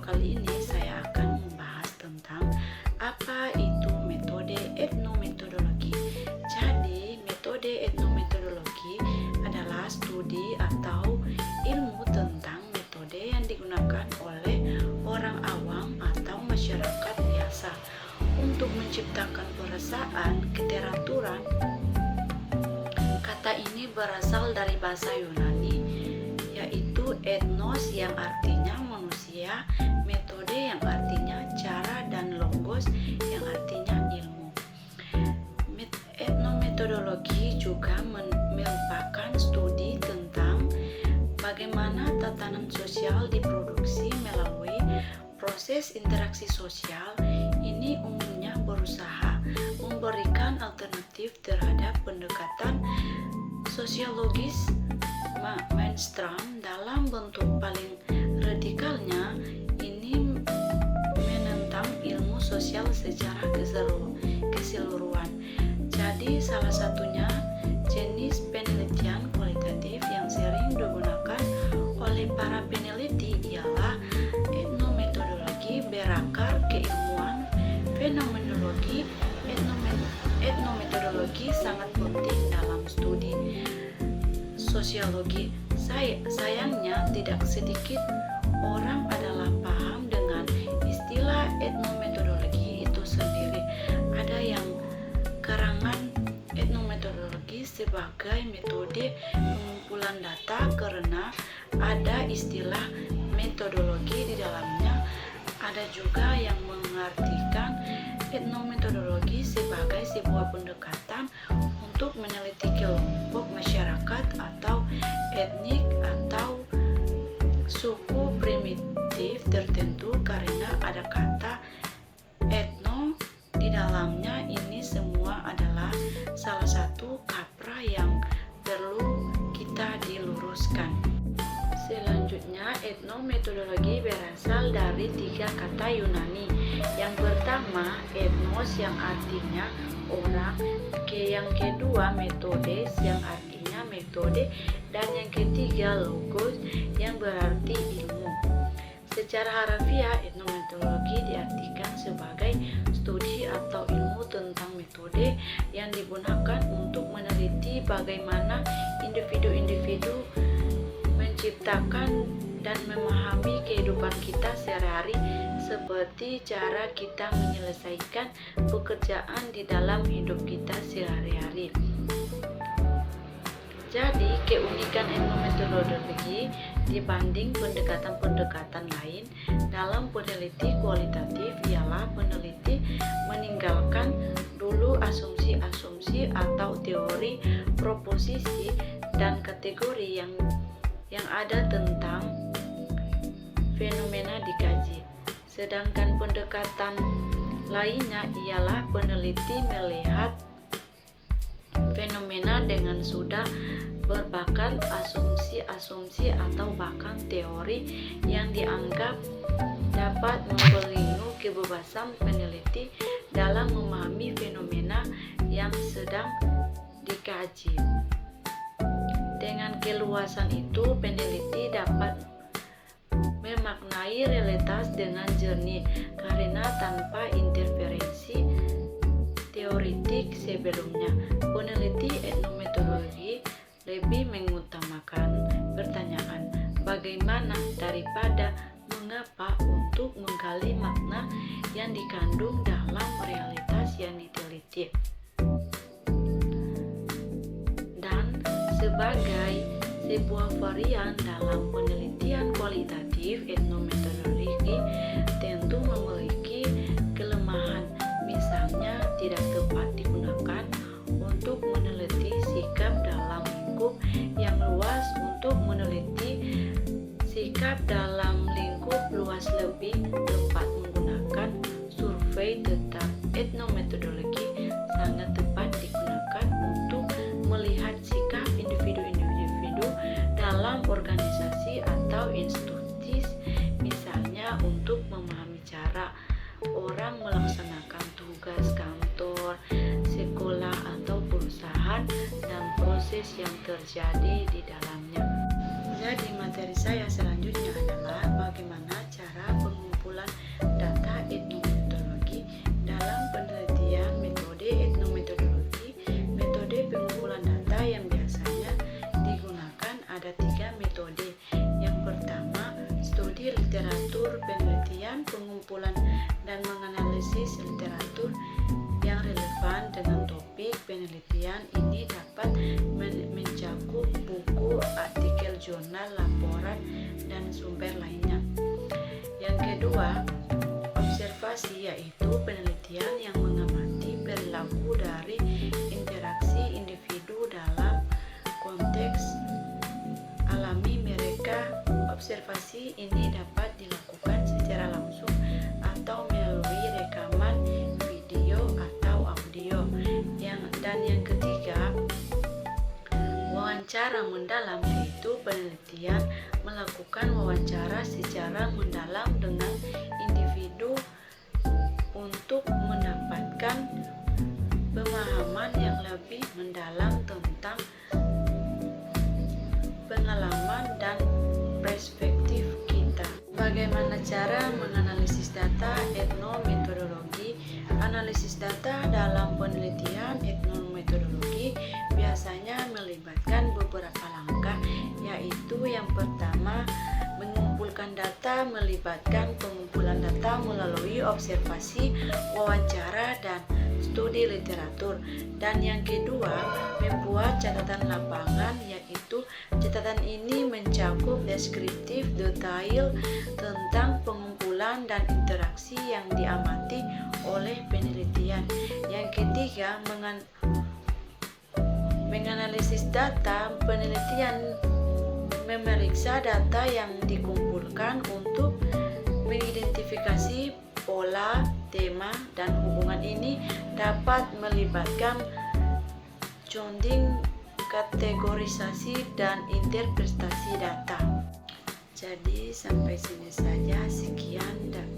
kali ini saya akan membahas tentang apa itu metode etnometodologi. Jadi, metode etnometodologi adalah studi atau ilmu tentang metode yang digunakan oleh orang awam atau masyarakat biasa untuk menciptakan perasaan keteraturan. Kata ini berasal dari bahasa Yunani, yaitu etnos yang artinya manusia, metode yang artinya cara, dan logos yang artinya ilmu. Etnometodologi juga merupakan studi tentang bagaimana tatanan sosial diproduksi melalui proses interaksi sosial. Ini umumnya berusaha memberikan alternatif terhadap pendekatan sosiologis mainstream. Dalam bentuk paling radikalnya, ini menentang ilmu sosial secara keseluruhan. Jadi salah satunya jenis penelitian kualitatif yang sering digunakan oleh para peneliti ialah etnometodologi berakar keilmuan fenomenologi. Etnometodologi sangat penting dalam studi sosiologi. Sayangnya tidak sedikit orang adalah paham dengan istilah etnometodologi itu sendiri. Ada yang karangan etnometodologi sebagai metode pengumpulan data karena ada istilah metodologi di dalamnya. Ada juga yang mengartikan etnometodologi sebagai sebuah pendekatan untuk meneliti kelompok masyarakat atau etnik atau suku primitif tertentu karena ada kata etno di dalamnya. Ini semua adalah salah satu kaprah yang perlu kita diluruskan. Selanjutnya, etnometodologi berasal dari 3 kata Yunani. Yang pertama, etnos yang artinya orang, yang kedua metodes yang artinya metode, dan yang ketiga logos yang berarti ilmu. Secara harfiah, etnometodologi diartikan sebagai studi atau ilmu tentang metode yang digunakan untuk meneliti bagaimana individu-individu menciptakan dan memahami kehidupan kita sehari-hari, seperti cara kita menyelesaikan pekerjaan di dalam hidup kita sehari-hari. Jadi, keunikan etnometodologi dibanding pendekatan-pendekatan lain dalam peneliti kualitatif ialah peneliti meninggalkan dulu asumsi-asumsi atau teori, proposisi, dan kategori yang ada tentang fenomena dikaji. Sedangkan pendekatan lainnya ialah peneliti melihat fenomena dengan sudah berbekal asumsi-asumsi atau bahkan teori yang dianggap dapat membelenggu kebebasan peneliti dalam memahami fenomena yang sedang dikaji. Dengan keluasan itu, peneliti dapat memaknai realitas dengan jernih karena tanpa interferensi teoritik sebelumnya. Peneliti etnometodologi lebih mengutamakan pertanyaan bagaimana daripada mengapa untuk menggali makna yang dikandung dalam realitas yang diteliti. Dan sebagai sebuah varian dalam penelitian kualitatif, etnometodologi tentu memiliki kelemahan. Misalnya, tidak tepat digunakan untuk meneliti sikap dalam lingkup yang luas. Untuk meneliti sikap dalam lingkup luas lebih tepat menggunakan survei, tetap etnometodologi sangat tepat digunakan untuk melihat sikap individu-individu dalam organisasi atau institusi, misalnya untuk memahami cara orang melaksanakan tugas kantor, sekolah, atau perusahaan, dan proses yang terjadi di dalamnya. Jadi materi saya selanjutnya adalah bagaimana cara pengumpulan literatur penelitian, pengumpulan dan menganalisis literatur yang relevan dengan topik penelitian ini dapat mencakup buku, artikel jurnal, laporan, dan sumber lainnya. Yang kedua, observasi yaitu penelitian yang mengamati perilaku dari interaksi individu dalam konteks alami mereka. Observasi ini dapat dilakukan secara langsung atau melalui rekaman video atau audio. Dan yang ketiga, wawancara mendalam yaitu penelitian melakukan wawancara secara mendalam dengan individu untuk mendapatkan pemahaman yang lebih mendalam tentang pengalaman dan perspektif kita. Bagaimana cara menganalisis data etnometodologi? Analisis data dalam penelitian etnometodologi biasanya melibatkan beberapa langkah, yaitu yang pertama, mengumpulkan data melibatkan pengumpulan data melalui observasi, wawancara, dan studi literatur. Dan yang kedua, membuat catatan lapangan, yaitu catatan ini mencakup deskriptif detail tentang pengumpulan dan interaksi yang diamati oleh penelitian. Yang ketiga, menganalisis data penelitian memeriksa data yang dikumpulkan untuk mengidentifikasi pola, tema, dan hubungan. Ini dapat melibatkan coding, kategorisasi, dan interpretasi data. Jadi sampai sini saja, sekian dan